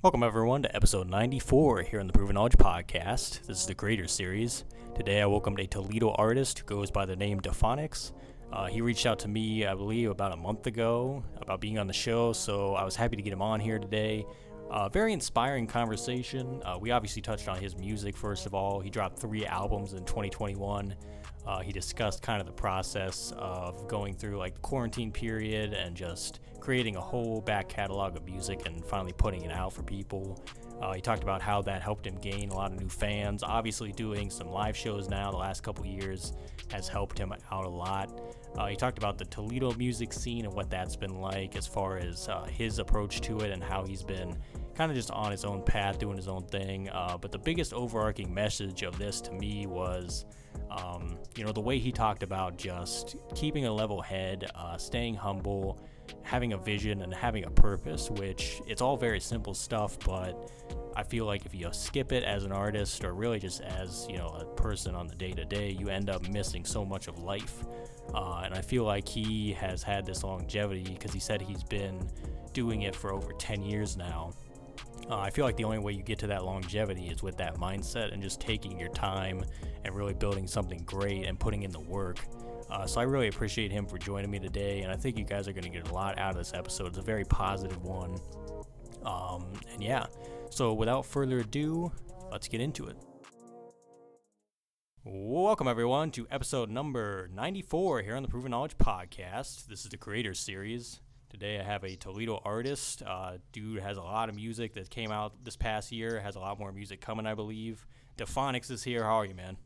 Welcome everyone to episode 94 here on the Proven Knowledge Podcast. This is the Creator Series. Today I welcomed a Toledo artist who goes by the name Defonix. He reached out to me, I believe, about a month ago about being on the show, so I was happy to get him on here today. Very inspiring conversation. We obviously touched on his music first of all. He dropped 3 albums in 2021. He discussed kind of the process of going through like the quarantine period and just creating a whole back catalog of music and finally putting it out for people. He talked about how that helped him gain a lot of new fans. Obviously doing some live shows now the last couple years has helped him out a lot. He talked about the Toledo music scene and what that's been like as far as his approach to it and how he's been kind of just on his own path, doing his own thing. But the biggest overarching message of this to me was, the way he talked about just keeping a level head, staying humble, having a vision and having a purpose, which it's all very simple stuff, but I feel like if you skip it as an artist or really just as, a person on the day-to-day, you end up missing so much of life. And I feel like he has had this longevity because he said he's been doing it for over 10 years now. I feel like the only way you get to that longevity is with that mindset and just taking your time and really building something great and putting in the work. So I really appreciate him for joining me today, and I think you guys are going to get a lot out of this episode. It's a very positive one. So without further ado, let's get into it. Welcome everyone to episode number 94 here on the Proven Knowledge Podcast. This is the Creator Series. Today I have a Toledo artist. Dude has a lot of music that came out this past year, has a lot more music coming, I believe. Defonix is here. How are you, man?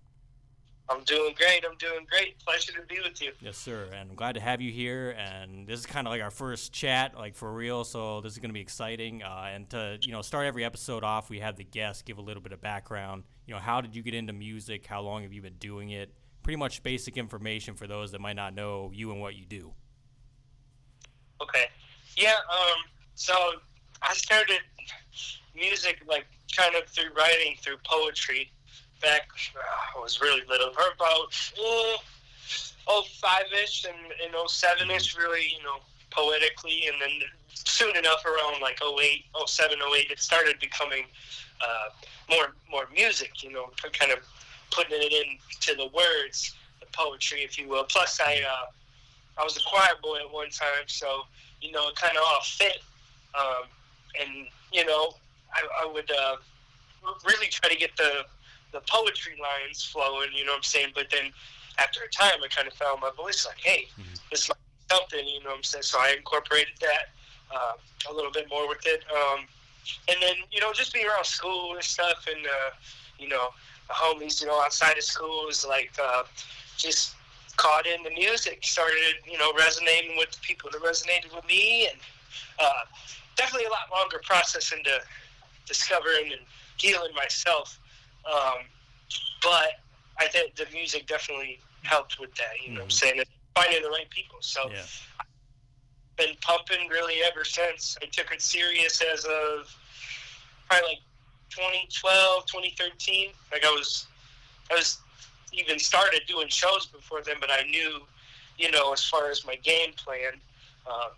I'm doing great. Pleasure to be with you. Yes, sir. And I'm glad to have you here. And this is kind of like our first chat, like for real. So this is going to be exciting. And to, start every episode off, we have the guest give a little bit of background. How did you get into music? How long have you been doing it? Pretty much basic information for those that might not know you and what you do. Okay. Yeah. So I started music like kind of through writing, through poetry. Back, I was really little, for about 05-ish and 07-ish, really, poetically, and then soon enough around like 08, 07, 08, it started becoming more music, kind of putting it into the words, the poetry, if you will. Plus, I was a choir boy at one time, so, it kind of all fit, and, I would really try to get the poetry lines flowing, what I'm saying? But then after a time, I kind of found my voice like, hey, this is something, what I'm saying? So I incorporated that a little bit more with it. And then, just being around school and stuff and, the homies, outside of school is like just caught in the music, started, resonating with the people that resonated with me. And definitely a lot longer process into discovering and healing myself. But I think the music definitely helped with that, what I'm saying, and finding the right people. So yeah. I've been pumping really ever since. I took it serious as of probably like 2012, 2013. Like I was even started doing shows before then, but I knew, as far as my game plan,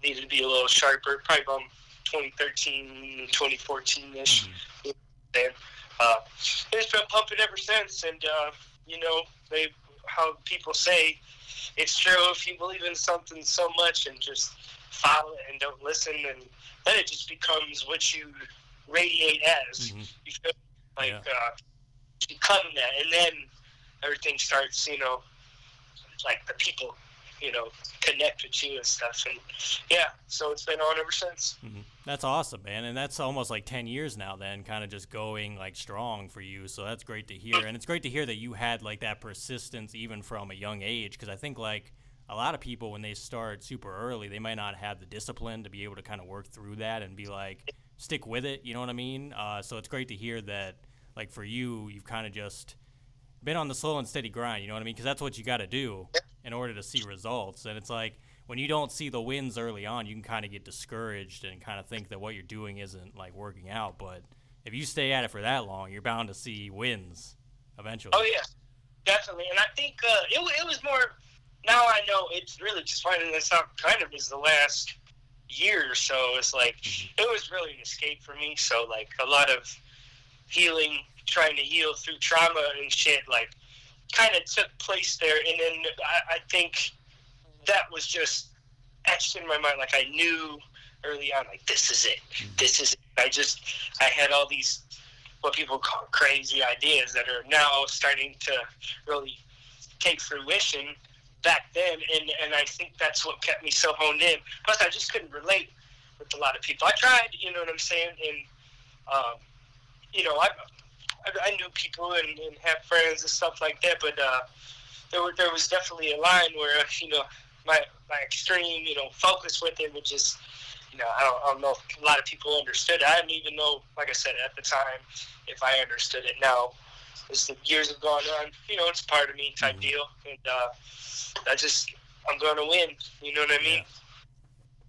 needed to be a little sharper, probably about 2013, 2014-ish. It's been pumping ever since, and how people say it's true if you believe in something so much and just follow it and don't listen, and then it just becomes what you radiate as. You feel like become that, and then everything starts, like the people, connect with you and stuff, and so it's been on ever since. That's awesome, man, and that's almost like 10 years now then, kind of just going like strong for you, so that's great to hear. And it's great to hear that you had like that persistence even from a young age, because I think like a lot of people when they start super early, they might not have the discipline to be able to kind of work through that and be like, stick with it, you know what I mean? So it's great to hear that like for you, you've kind of just been on the slow and steady grind, you know what I mean? Because that's what you got to do in order to see results. And it's like when you don't see the wins early on, you can kind of get discouraged and kind of think that what you're doing isn't like working out. But if you stay at it for that long, you're bound to see wins eventually. Oh yeah, definitely. And I think it was more. Now I know it's really just finding this out kind of is the last year or so, it's like it was really an escape for me. So like a lot of healing, trying to heal through trauma and shit, like kind of took place there. And then I think that was just etched in my mind. Like I knew early on, like this is it. This is it. I had all these what people call crazy ideas that are now starting to really take fruition back then, and I think that's what kept me so honed in. Plus, I just couldn't relate with a lot of people. I tried, you know what I'm saying, and you know, I knew people and had friends and stuff like that, but there was definitely a line where, you know, my extreme, you know, focus with it would just, you know, I don't know if a lot of people understood it. I didn't even know, like I said, at the time, if I understood it. Now, as the years have gone on, you know, it's part of me type deal, and I'm going to win, you know what I mean? Yeah.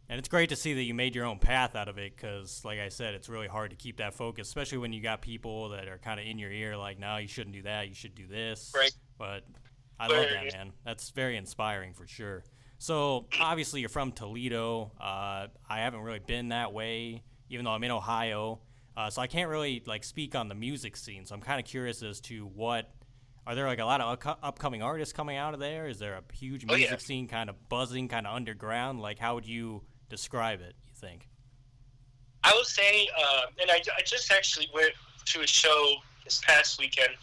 And it's great to see that you made your own path out of it, because, like I said, it's really hard to keep that focus, especially when you got people that are kind of in your ear, like, no, you shouldn't do that, you should do this. Right. But I love that, man. That's very inspiring for sure. So, obviously, you're from Toledo. I haven't really been that way, even though I'm in Ohio. So I can't really, like, speak on the music scene. So I'm kind of curious as to are there, like, a lot of upcoming artists coming out of there? Is there a huge music scene kind of buzzing, kind of underground? Like, how would you describe it, you think? I would say, and I just actually went to a show this past weekend,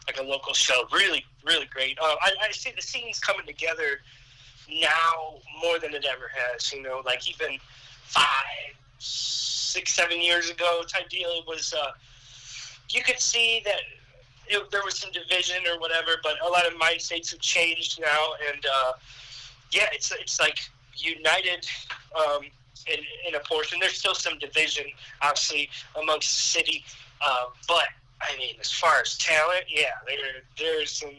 like a local show. Really, really great. I see the scene's coming together now more than it ever has. You know, like even 5, 6, 7 years ago type deal. It was, you could see that there was some division or whatever, but a lot of mind states have changed now, and it's like united in a portion. There's still some division, obviously, amongst the city, but I mean, as far as talent, yeah, there's some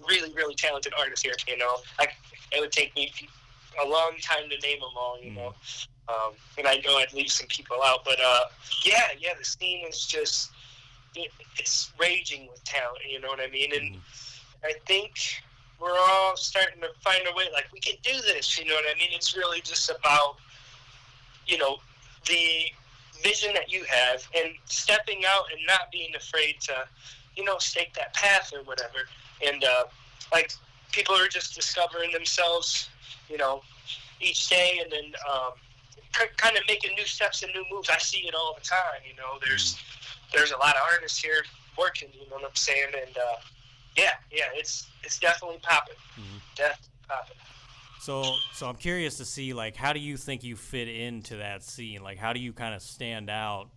really, really talented artists here. You know, it would take me a long time to name them all. You know, and I know I'd leave some people out, but the scene is just it's raging with talent. You know what I mean? And I think we're all starting to find a way, like, we can do this, you know what I mean? It's really just about, you know, the vision that you have and stepping out and not being afraid to, you know, stake that path or whatever. And, like, people are just discovering themselves, you know, each day, and then kind of making new steps and new moves. I see it all the time, you know. There's a lot of artists here working, you know what I'm saying? And, it's definitely popping. Definitely popping. So I'm curious to see, like, how do you think you fit into that scene? Like, how do you kind of stand out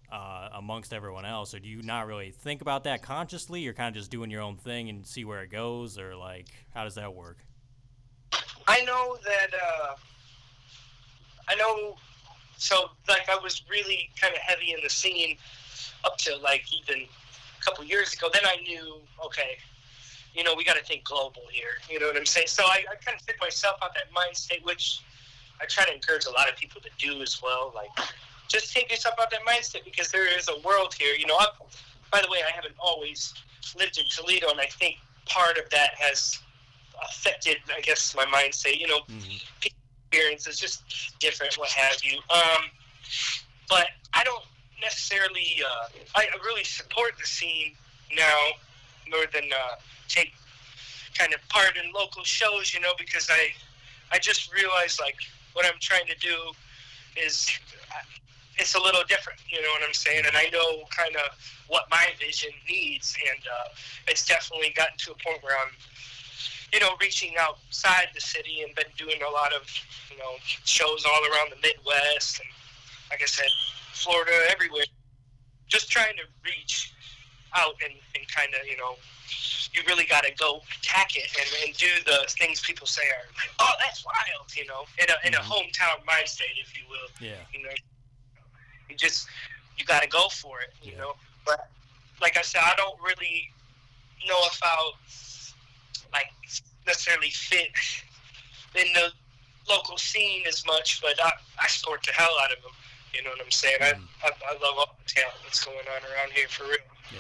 amongst everyone else? Or do you not really think about that consciously? You're kind of just doing your own thing and see where it goes? Or, like, how does that work? I know that, so, like, I was really kind of heavy in the scene up to, like, even a couple years ago. Then I knew, okay, you know, we got to think global here. You know what I'm saying? So I kind of took myself out that mind state, which I try to encourage a lot of people to do as well. Like, just take yourself out that mind state, because there is a world here. You know, by the way, I haven't always lived in Toledo, and I think part of that has affected, I guess, my mind state. You know, experience is just different, what have you. But I don't necessarily, I really support the scene now more than take kind of part in local shows, you know, because I just realized, like, what I'm trying to do is it's a little different, you know what I'm saying? And I know kind of what my vision needs, and it's definitely gotten to a point where I'm, you know, reaching outside the city and been doing a lot of, you know, shows all around the Midwest and, like I said, Florida, everywhere. Just trying to reach out and kind of, you know, you really got to go attack it and do the things people say are like, oh, that's wild, you know, in a hometown mind state, if you will. Yeah. You know, you got to go for it, you know. But like I said, I don't really know if I'll, like, necessarily fit in the local scene as much, but I support the hell out of them. You know what I'm saying? I love all the talent that's going on around here, for real. Yeah.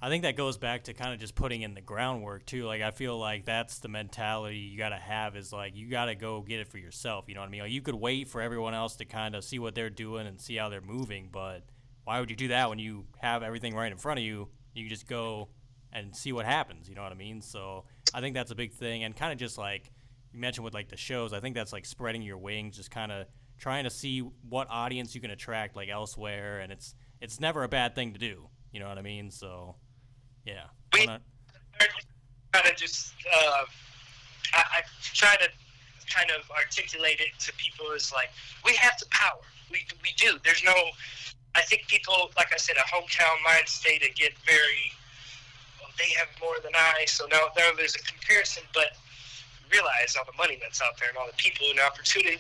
I think that goes back to kind of just putting in the groundwork too. Like I feel like that's the mentality you got to have is like you got to go get it for yourself. You know what I mean? Like you could wait for everyone else to kind of see what they're doing and see how they're moving, but why would you do that when you have everything right in front of you? You just go and see what happens. You know what I mean? So I think that's a big thing, and kind of just like you mentioned with like the shows. I think that's like spreading your wings, just kind of trying to see what audience you can attract like elsewhere, and it's never a bad thing to do. You know what I mean? So. Yeah. We kind of just, I try to kind of articulate it to people as like, we have the power. We do. There's no, I think people, like I said, a hometown mind state and get very, well, they have more than I, so now there's a comparison, but realize all the money that's out there and all the people and opportunity.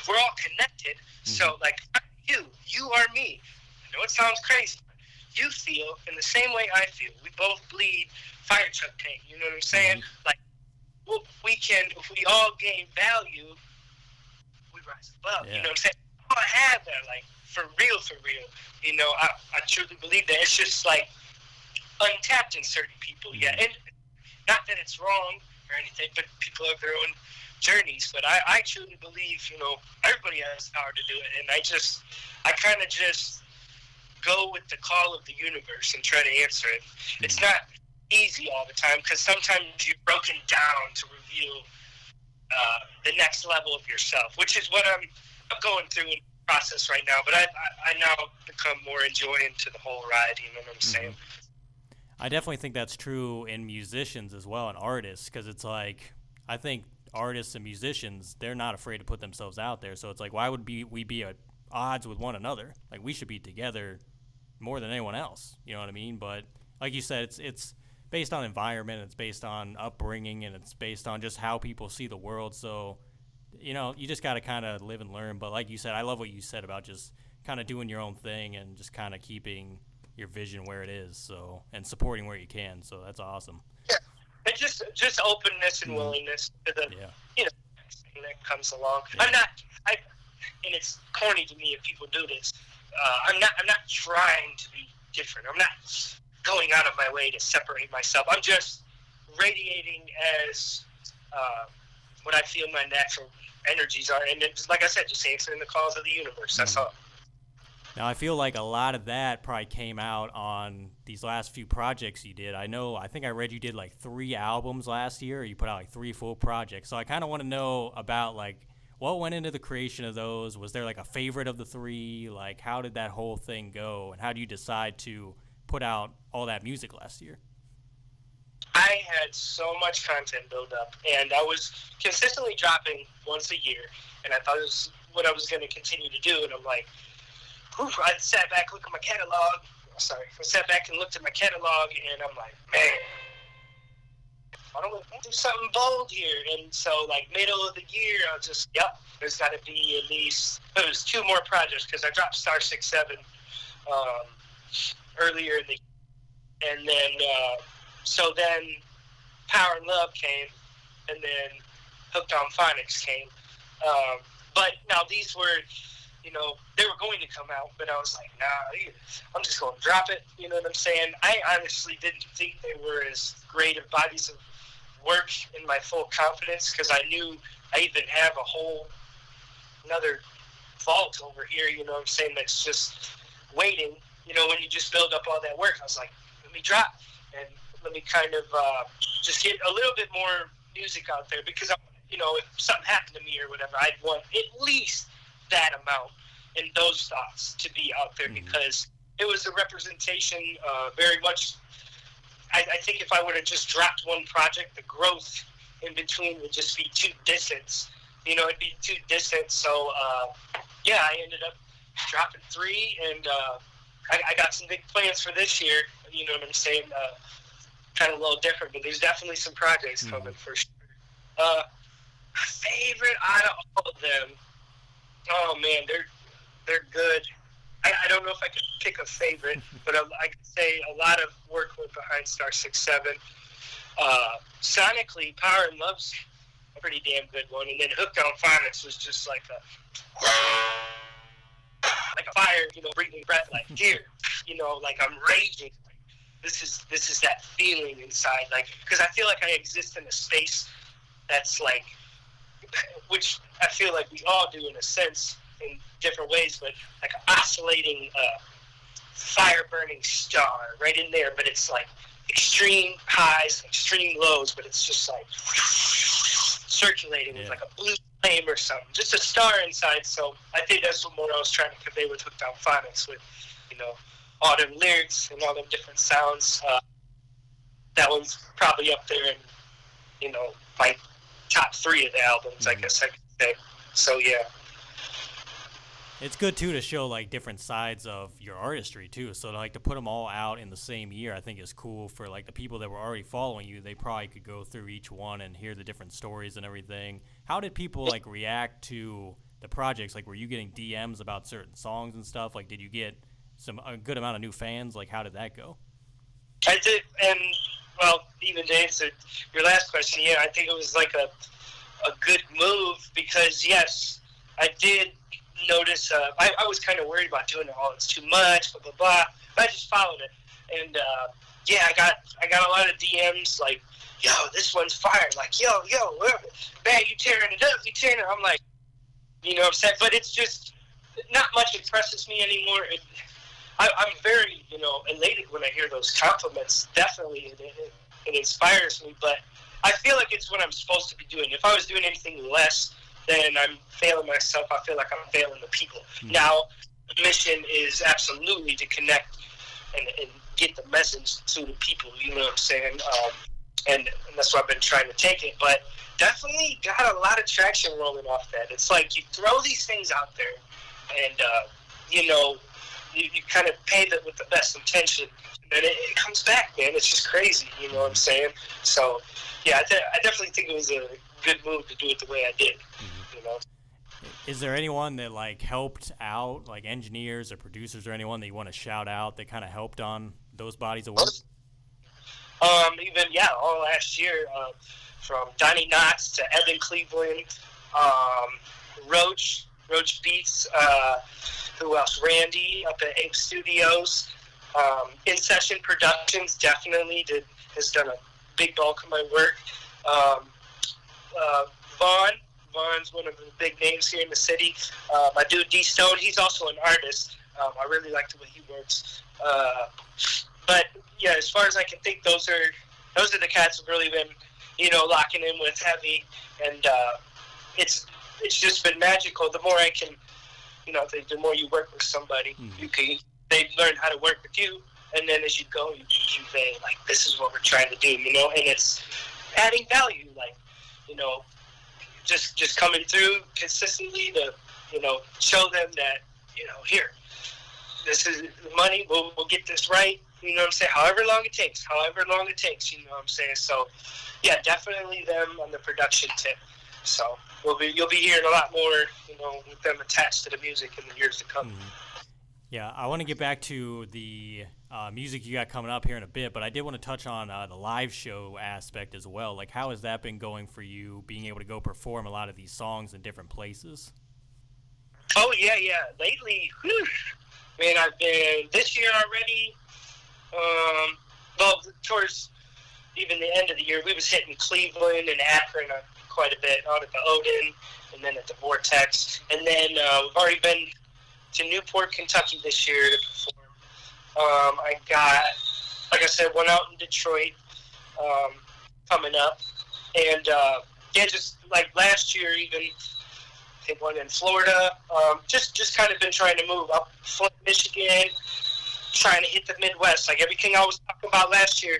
We're all connected. Mm-hmm. So like, you are me. I know it sounds crazy. You feel in the same way I feel. We both bleed fire truck paint. You know what I'm saying? Mm-hmm. Like, well, if we all gain value, we rise above. Yeah. You know what I'm saying? I have that, like, for real. You know, I truly believe that. It's just, like, untapped in certain people. Mm-hmm. Yeah, and not that it's wrong or anything, but people have their own journeys. But I truly believe, you know, everybody has power to do it. And I kind of just go with the call of the universe and try to answer it. Mm-hmm. It's not easy all the time because sometimes you're broken down to reveal the next level of yourself, which is what I'm going through in the process right now. But I now become more enjoying to the whole ride, you know what I'm saying? I definitely think that's true in musicians as well and artists, because it's like, I think artists and musicians, they're not afraid to put themselves out there. So it's like, why would we be at odds with one another? Like, we should be together more than anyone else, you know what I mean? But like you said, it's based on environment, it's based on upbringing, and it's based on just how people see the world. So, you know, you just got to kind of live and learn. But like you said, I love what you said about just kind of doing your own thing and just kind of keeping your vision where it is, so, and supporting where you can. So that's awesome. Yeah, and just openness and willingness to the you know, thing that comes along. Yeah. And it's corny to me if people do this. I'm not trying to be different. I'm not going out of my way to separate myself. I'm just radiating as what I feel my natural energies are. And it's, like I said, just answering the calls of the universe. That's all. Now, I feel like a lot of that probably came out on these last few projects you did. I think I read you did like 3 albums last year, or you put out like 3 full projects. So I kind of want to know about like what went into the creation of those. Was there like a favorite of the 3? Like, how did that whole thing go, and how do you decide to put out all that music last year? I had so much content build up, and I was consistently dropping once a year, and I thought it was what I was going to continue to do. And I'm like, I sat back, looked at my catalog. I sat back and looked at my catalog, and I'm like, man, why don't we do something bold here? And so, like, middle of the year, I was just, there's got to be at least, it was 2 more projects, because I dropped Star 6-7 earlier in the year. And then, so then Power and Love came, and then Hooked on Phonics came. But now these were, you know, they were going to come out, but I was like, nah, I'm just going to drop it. You know what I'm saying? I honestly didn't think they were as great of bodies of work in my full confidence, because I knew I even have a whole another vault over here, you know what I'm saying, that's just waiting. You know, when you just build up all that work, I was like, let me drop and let me kind of just get a little bit more music out there, because, you know, if something happened to me or whatever, I'd want at least that amount and those thoughts to be out there, because it was a representation very much. I think if I would have just dropped one project, the growth in between would just be too distant. You know, it'd be too distant. So, I ended up dropping 3, and I got some big plans for this year. You know what I'm saying? Kind of a little different, but there's definitely some projects coming for sure. Favorite out of all of them? Oh man, they're good. I don't know if I could pick a favorite, but I could say a lot of work went behind Star 6-7. Sonically, Power and Love's a pretty damn good one, and then Hooked on Phonics was just like a fire, you know, breathing breath, like here, you know, like I'm raging. this is that feeling inside, like, because I feel like I exist in a space that's like, which I feel like we all do in a sense in different ways, but like oscillating fire burning star right in there, but it's like extreme highs, extreme lows, but it's just like circulating with like a blue flame or something, just a star inside. So I think that's what I was trying to convey with Hooked on Phonics, with, you know, all them lyrics and all them different sounds. That one's probably up there in, you know, my top 3 of the albums, I guess I could say. So yeah. It's good too to show like different sides of your artistry too. So like to put them all out in the same year, I think is cool for like the people that were already following you. They probably could go through each one and hear the different stories and everything. How did people like react to the projects? Like, were you getting DMs about certain songs and stuff? Like, did you get a good amount of new fans? Like, how did that go? I did, and well, even to answer your last question, yeah, I think it was like a good move, because yes, I did notice. I was kind of worried about doing it all. It's too much, blah blah blah. But I just followed it, and yeah, I got a lot of DMs like, "Yo, this one's fire!" Like, "Yo, man, you tearing it up, you tearing it." I'm like, you know what I'm saying? But it's just not much impresses me anymore. I'm very, you know, elated when I hear those compliments. Definitely, it inspires me. But I feel like it's what I'm supposed to be doing. If I was doing anything less, then I'm failing myself. I feel like I'm failing the people. Mm-hmm. Now, the mission is absolutely to connect and get the message to the people. You know what I'm saying? And that's why I've been trying to take it. But definitely got a lot of traction rolling off that. It's like you throw these things out there, and you know, you kind of pave it with the best intention, and it comes back, man. It's just crazy, you know what I'm saying? So, yeah, I definitely think it was a good move to do it the way I did, you know? Is there anyone that, like, helped out, like engineers or producers or anyone that you want to shout out that kind of helped on those bodies of work? Even, yeah, all last year, from Donnie Knotts to Evan Cleveland, Roach Beats, who else? Randy up at Ape Studios. In Session Productions definitely has done a big bulk of my work. Vaughn's one of the big names here in the city. My dude D Stone, he's also an artist. I really like the way he works. But yeah, as far as I can think, those are the cats who've really been, you know, locking in with heavy, and it's just been magical. The more I can, you know, the more you work with somebody, they learn how to work with you, and then as you go, you convey, like, this is what we're trying to do, you know, and it's adding value, like, you know, just coming through consistently to, you know, show them that, you know, here, this is the money, we'll get this right, you know what I'm saying, however long it takes, you know what I'm saying. So, yeah, definitely them on the production tip. So you'll be hearing a lot more, you know, with them attached to the music in the years to come. Yeah, I want to get back to the music you got coming up here in a bit, but I did want to touch on the live show aspect as well. Like, how has that been going for you, being able to go perform a lot of these songs in different places? Oh, yeah. Lately, man, I've been this year already. Well, towards even the end of the year, we was hitting Cleveland and Akron quite a bit, out at the Odin and then at the Vortex. And then we've already been to Newport, Kentucky this year to perform. I got, like I said, one out in Detroit coming up. And, yeah, just like last year even, hit one in Florida. Just kind of been trying to move up Flint, Michigan, trying to hit the Midwest. Like everything I was talking about last year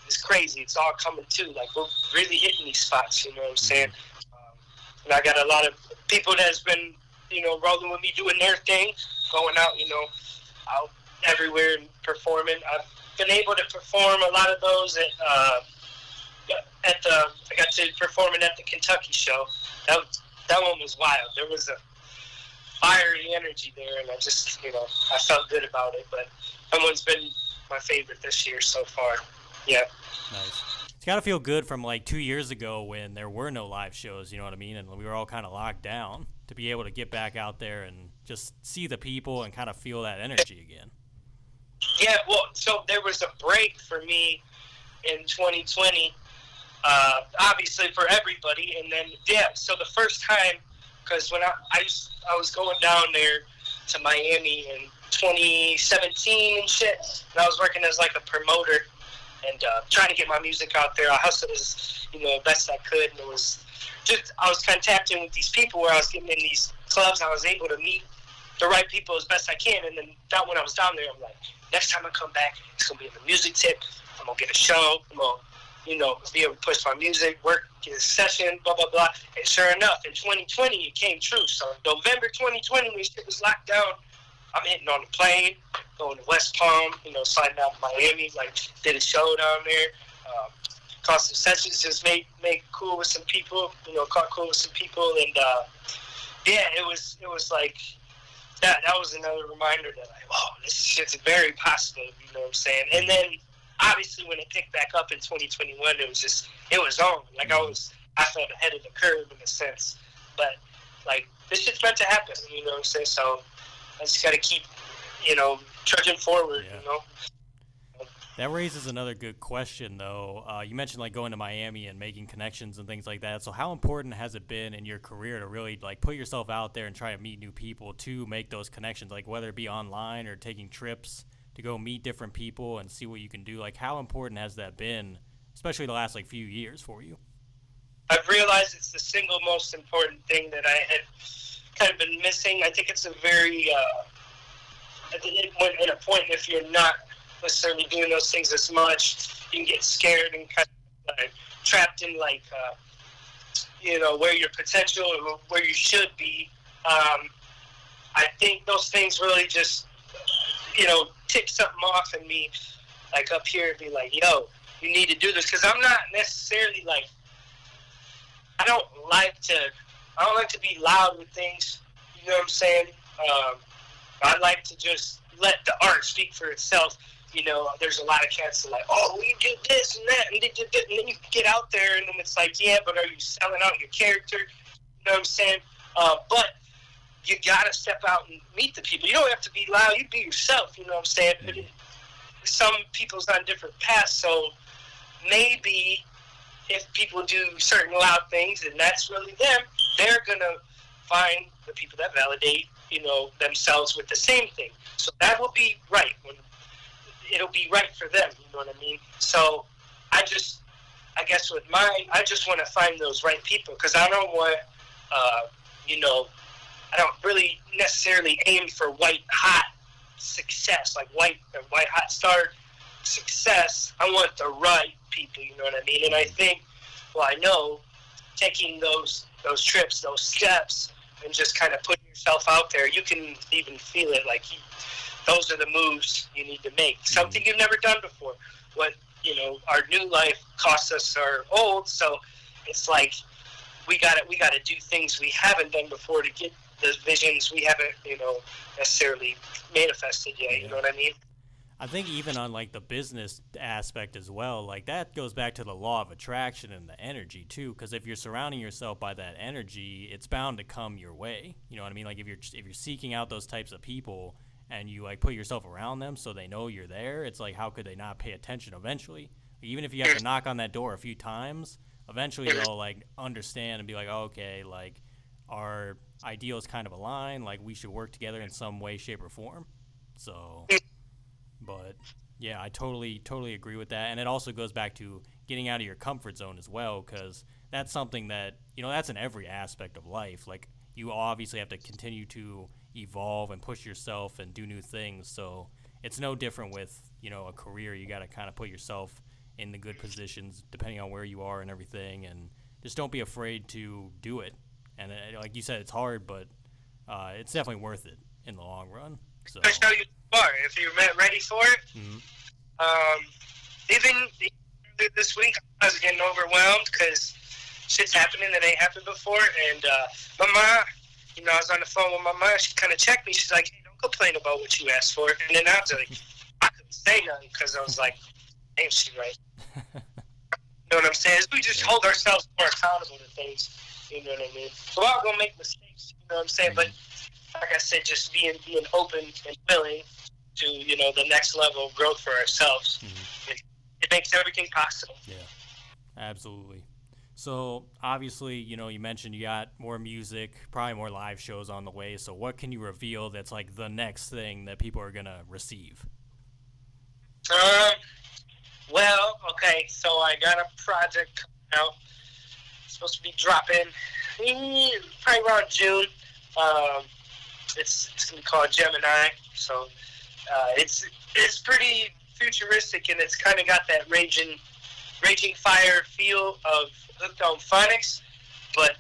is crazy. It's all coming too. Like we're really hitting these spots, you know what I'm saying? And I got a lot of people that's been, you know, rolling with me, doing their thing, going out, you know, out everywhere and performing. I've been able to perform a lot of those I got to performing at the Kentucky show. That one was wild. There was a fiery energy there, and I just, you know, I felt good about it. But that one's been my favorite this year so far. Yeah. Nice. It's got to feel good from like 2 years ago when there were no live shows, you know what I mean? And we were all kind of locked down, to be able to get back out there and just see the people and kind of feel that energy again. Yeah, well, so there was a break for me in 2020, obviously for everybody, and then so the first time, because when I was going down there to Miami in 2017 and shit, and I was working as like a promoter and trying to get my music out there. I hustled as best I could, and it was just I was kind of tapped in with these people where I was getting in these clubs. I was able to meet the right people as best I can, and then that when I was down there, I'm like, next time I come back, it's gonna be in the music tip. I'm gonna get a show. I'm gonna be able to push my music, work, get a session, blah blah blah. And sure enough, in 2020, it came true. So November 2020, when shit was locked down, I'm hitting on the plane, going to West Palm, sliding out to Miami, like did a show down there, caught some sessions, just made cool with some people, caught cool with some people, and it was like that was another reminder that like, oh, this shit's very possible, you know what I'm saying? And then obviously when it picked back up in 2021, it was on. Like I felt ahead of the curve in a sense, but like this shit's meant to happen, you know what I'm saying? So I just got to keep, trudging forward, That raises another good question, though. You mentioned like going to Miami and making connections and things like that. So how important has it been in your career to really like put yourself out there and try to meet new people to make those connections, like whether it be online or taking trips to go meet different people and see what you can do? Like how important has that been, especially the last like few years for you? I've realized it's the single most important thing that I had kind of been missing. I think it's a very, in a point, if you're not necessarily doing those things as much, you can get scared and kind of trapped in like, where your potential or where you should be. I think those things really just, tick something off in me, like up here and be like, yo, you need to do this. Because I'm not necessarily like, I don't like to be loud with things. You know what I'm saying? I like to just let the art speak for itself. There's a lot of cats that are like, oh, we did this and that, and they did that, and then you get out there, and then it's like, yeah, but are you selling out your character? You know what I'm saying? But you gotta step out and meet the people. You don't have to be loud. You be yourself. You know what I'm saying? Mm-hmm. Some people's on different paths, so maybe if people do certain loud things and that's really them, they're gonna find the people that validate, themselves with the same thing. So that will be right. It'll be right for them, you know what I mean? So I guess with mine, I just want to find those right people because I don't want, I don't really necessarily aim for white hot success, like white hot star success. I want the right people, you know what I mean? And I think, I know taking those trips, those steps, and just kind of putting yourself out there, you can even feel it like those are the moves you need to make. Something you've never done before. What, our new life costs us our old, so it's like we gotta do things we haven't done before to get the visions we haven't, necessarily manifested yet, you know what I mean? I think even on like the business aspect as well, like that goes back to the law of attraction and the energy too. Because if you're surrounding yourself by that energy, it's bound to come your way. You know what I mean? Like if you're seeking out those types of people and you like put yourself around them so they know you're there, it's like how could they not pay attention eventually? Even if you have to knock on that door a few times, eventually they'll like understand and be like, oh, okay, like our ideals kind of align. Like we should work together in some way, shape, or form. So. But yeah, I totally agree with that. And it also goes back to getting out of your comfort zone as well, because that's something that, that's in every aspect of life. Like you obviously have to continue to evolve and push yourself and do new things. So it's no different with, a career. You got to kind of put yourself in the good positions depending on where you are and everything. And just don't be afraid to do it. And like you said, it's hard, but it's definitely worth it in the long run. So. I show you if you're ready for it. Mm-hmm. Even this week, I was getting overwhelmed because shit's happening that ain't happened before. And my mom, I was on the phone with my mom. She kind of checked me. She's like, hey, don't complain about what you asked for. And then I was like, I couldn't say nothing because I was like, ain't she right? You know what I'm saying? We just hold ourselves more accountable to things. You know what I mean? We're all going to make mistakes. You know what I'm saying? Mm-hmm. But like I said, just being open and willing to, the next level of growth for ourselves. It makes everything possible. Yeah, absolutely. So obviously, you mentioned you got more music, probably more live shows on the way. So what can you reveal that's like the next thing that people are gonna receive? Well, okay, so I got a project coming out. It's supposed to be dropping probably around June. It's gonna be called Gemini. So it's pretty futuristic, and it's kind of got that raging fire feel of Hooked on Phonics, but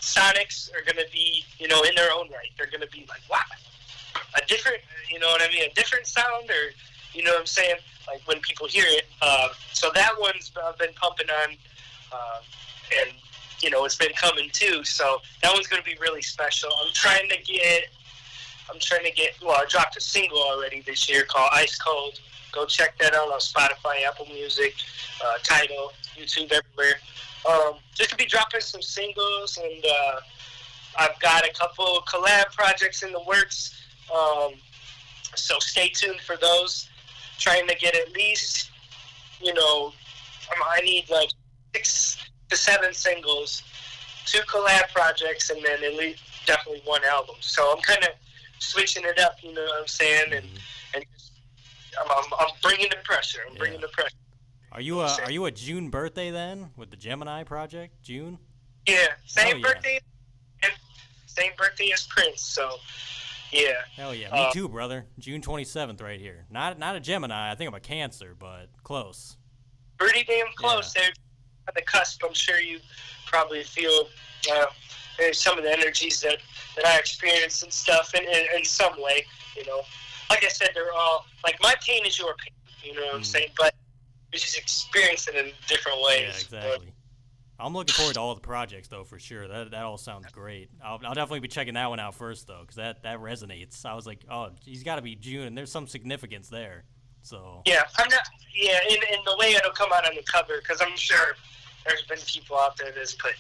Sonics are going to be, in their own right. They're going to be like, wow, a different, a different sound, or, what I'm saying, like when people hear it. So that one's been pumping on, and, it's been coming too. So that one's going to be really special. I'm trying to get, well, I dropped a single already this year called Ice Cold. Go check that out on Spotify, Apple Music, Tidal, YouTube, everywhere. Just to be dropping some singles, and I've got a couple collab projects in the works. So stay tuned for those. Trying to get at least, I need like 6 to 7 singles, 2 collab projects, and then at least definitely 1 album. So I'm kind of switching it up, you know what I'm saying, and I'm bringing the pressure. Bringing the pressure. Are you a June birthday then with the Gemini project? June? Yeah, same birthday. Same birthday as Prince. So, yeah. Hell yeah, me too, brother. June 27th, right here. Not a Gemini. I think I'm a Cancer, but close. Pretty damn close. Yeah. They're at the cusp. I'm sure you probably feel some of the energies that I experience and stuff in some way. Like I said, they're all like my pain is your pain. You know what I'm saying? But you just experience it in different ways. Yeah, exactly. I'm looking forward to all the projects, though, for sure. That all sounds great. I'll definitely be checking that one out first, though, because that resonates. I was like, oh, he's got to be June, and there's some significance there. So yeah, I'm not. Yeah, in the way it'll come out on the cover, because I'm sure there's been people out there that's put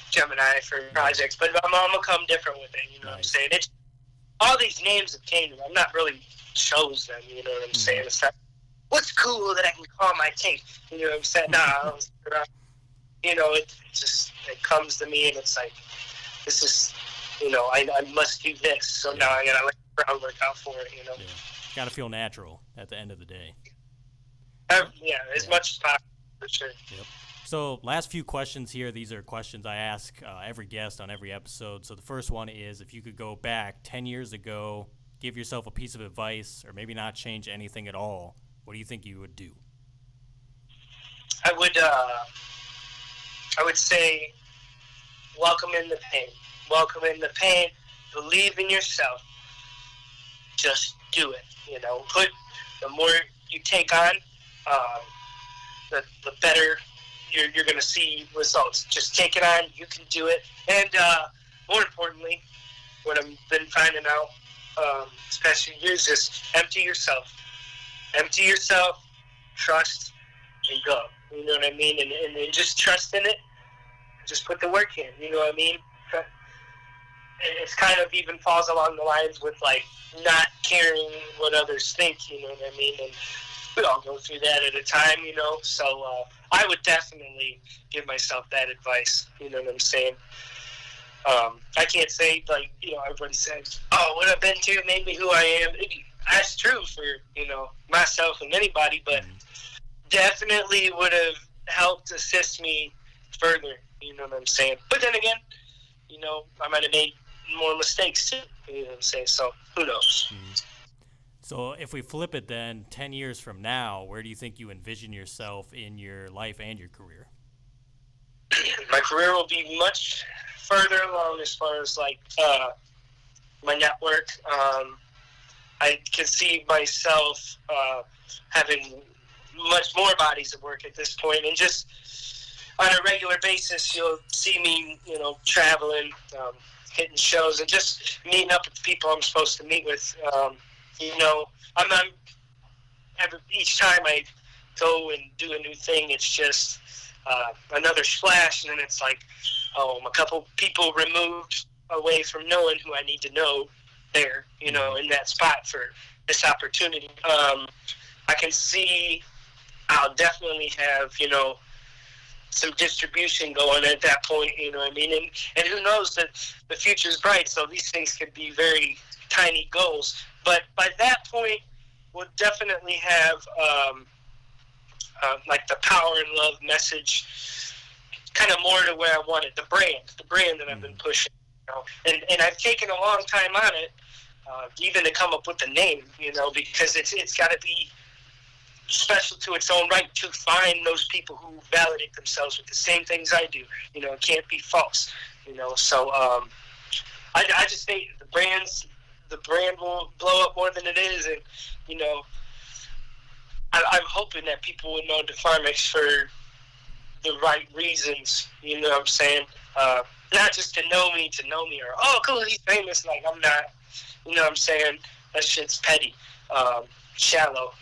Gemini for projects, but I'm gonna come different with it. You know what I'm saying? It's all these names have came to me. I'm not really chose them. You know what I'm saying? It's not, what's cool that I can call my tape? You know what I'm saying? Nah. It comes to me, and it's like, this is, I must do this. So now I gotta lay the groundwork out for it. Yeah. Gotta feel natural at the end of the day. As much as possible, for sure. Yep. So last few questions here. These are questions I ask every guest on every episode. So the first one is, if you could go back 10 years ago, give yourself a piece of advice, or maybe not change anything at all, what do you think you would do? I would say, welcome in the pain. Welcome in the pain. Believe in yourself. Just do it. The more you take on, the better you're going to see results. Just take it on. You can do it. And more importantly, what I've been finding out, especially you, is just empty yourself. Empty yourself. Trust and go. You know what I mean? And just trust in it. Just put the work in. You know what I mean? It's kind of even falls along the lines with, like, not caring what others think. You know what I mean? And we all go through that at a time, So I would definitely give myself that advice. You know what I'm saying? I can't say, like, everybody says, oh, what I've been through made me who I am. That's true for, myself and anybody, but definitely would have helped assist me further. You know what I'm saying? But then again, I might have made more mistakes too. You know what I'm saying? So who knows? So if we flip it then, 10 years from now, where do you think you envision yourself in your life and your career? My career will be much further along as far as, like, my network. I can see myself having much more bodies of work at this point, and just on a regular basis, you'll see me, traveling, hitting shows, and just meeting up with the people I'm supposed to meet with. Each time I go and do a new thing, it's just another splash, and then it's like, a couple people removed away from knowing who I need to know there, in that spot for this opportunity. I can see I'll definitely have, some distribution going at that point, you know what I mean? And who knows, that the future's bright, so these things could be very tiny goals. But by that point, we'll definitely have like the power and love message kind of more to where I want it, the brand that I've been pushing. And I've taken a long time on it, even to come up with the name, because it's got to be special to its own right to find those people who validate themselves with the same things I do. It can't be false. So I just think the brand will blow up more than it is, and I'm hoping that people would know Defonix for the right reasons. You know what I'm saying? Not just to know me, or oh, cool, he's famous. Like, I'm not. You know what I'm saying? That shit's petty, shallow.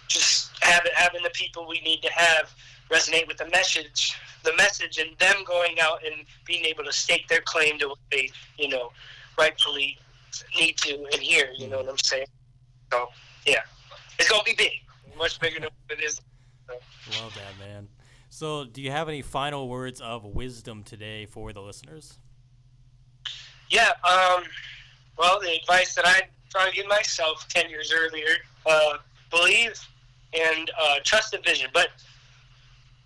Just having the people we need to have resonate with the message, and them going out and being able to stake their claim to what they, rightfully need to adhere. You know what I'm saying? So, yeah, it's gonna be big, much bigger than what it is. So. Love that, man. So, do you have any final words of wisdom today for the listeners? Yeah. Well, the advice that I'd probably give myself 10 years earlier: believe and trust the vision. But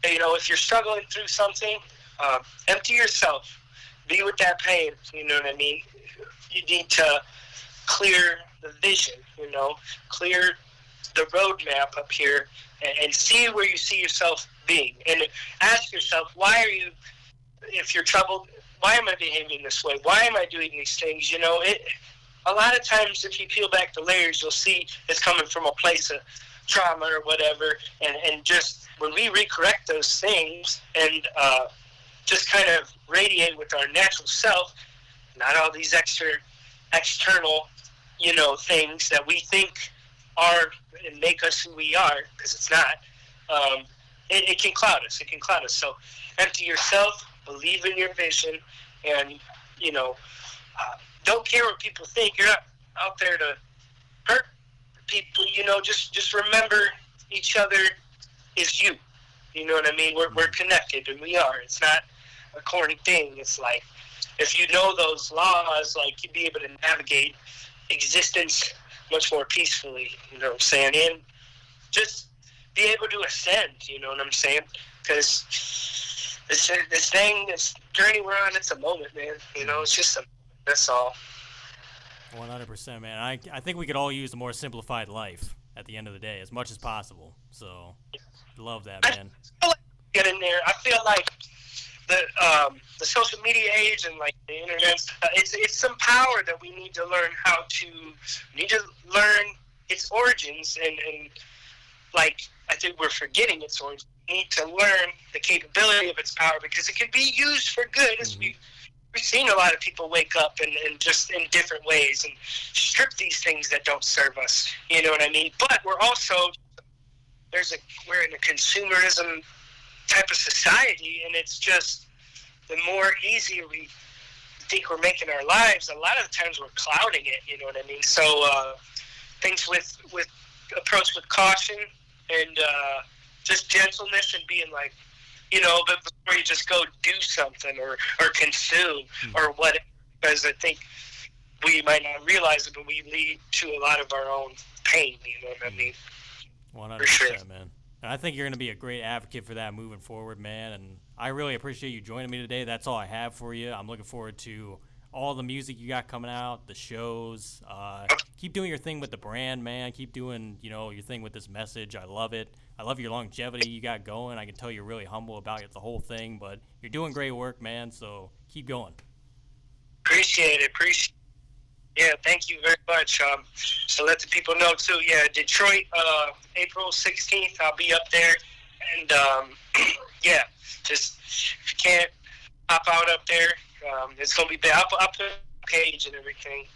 if you're struggling through something, empty yourself. Be with that pain. You know what I mean? You need to clear the vision. Clear the roadmap up here, and see where you see yourself being. And ask yourself, why are you? If you're troubled, why am I behaving this way? Why am I doing these things? A lot of times, if you peel back the layers, you'll see it's coming from a place of trauma or whatever, and just when we recorrect those things and just kind of radiate with our natural self, not all these external, things that we think are and make us who we are, because it's not. It can cloud us. So empty yourself, believe in your vision, and don't care what people think. You're not out there to hurt people. Just remember each other is you. You know what I mean? We're connected, and we are. It's not a corny thing. It's like, if you know those laws, like, you'd be able to navigate existence much more peacefully. You know what I'm saying? And just be able to ascend. You know what I'm saying? Because this journey we're on, it's a moment, man. It's just a moment. That's all. 100%, man. I think we could all use a more simplified life at the end of the day, as much as possible. So, love that, man. I feel like get in there. I feel like the social media age and like the internet, it's some power that we need to learn learn its origins, and like, I think we're forgetting its origins. We need to learn the capability of its power, because it can be used for good. As we've seen a lot of people wake up and just in different ways and strip these things that don't serve us. You know what I mean? But we're also, we're in a consumerism type of society, and it's just, the more easy we think we're making our lives, a lot of the times we're clouding it. You know what I mean? So things with approach with caution, and just gentleness, and being like, but before you just go do something or consume or whatever, because I think we might not realize it, but we lead to a lot of our own pain. You know what I mean? 100%, for sure, man. And I think you're going to be a great advocate for that moving forward, man. And I really appreciate you joining me today. That's all I have for you. I'm looking forward to all the music you got coming out, the shows. Keep doing your thing with the brand, man. Keep doing, your thing with this message. I love it. I love your longevity you got going. I can tell you're really humble about it, the whole thing, but you're doing great work, man. So keep going. Appreciate it. Yeah, thank you very much. So let the people know too. Yeah, Detroit, April 16th. I'll be up there, and yeah, just if you can't hop out up there, it's gonna be big. I'll put a page and everything,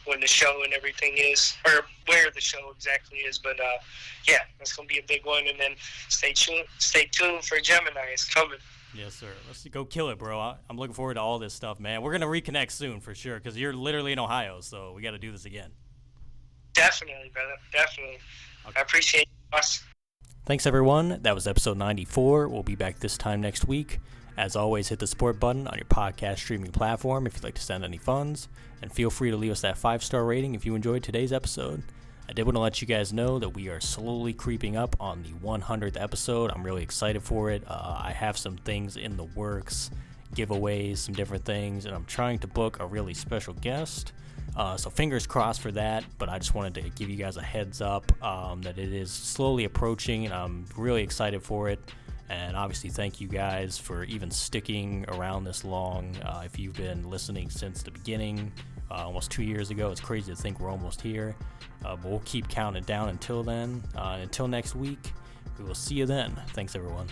when the show and everything is, or where the show exactly is. But yeah, that's gonna be a big one. And then stay tuned for Gemini. It's coming. Yes, sir. Let's go kill it, bro. I'm looking forward to all this stuff, man. We're going to reconnect soon for sure, because you're literally in Ohio, so we got to do this again. Definitely, brother. Definitely. Okay. I appreciate us. Thanks, everyone. That was episode 94. We'll be back this time next week. As always, hit the support button on your podcast streaming platform if you'd like to send any funds, and feel free to leave us that 5-star rating if you enjoyed today's episode. I did want to let you guys know that we are slowly creeping up on the 100th episode. I'm really excited for it. I have some things in the works, giveaways, some different things, and I'm trying to book a really special guest. So fingers crossed for that, but I just wanted to give you guys a heads up that it is slowly approaching, and I'm really excited for it. And obviously, thank you guys for even sticking around this long. If you've been listening since the beginning, almost 2 years ago, it's crazy to think we're almost here. But we'll keep counting down until then. Until next week, we will see you then. Thanks, everyone.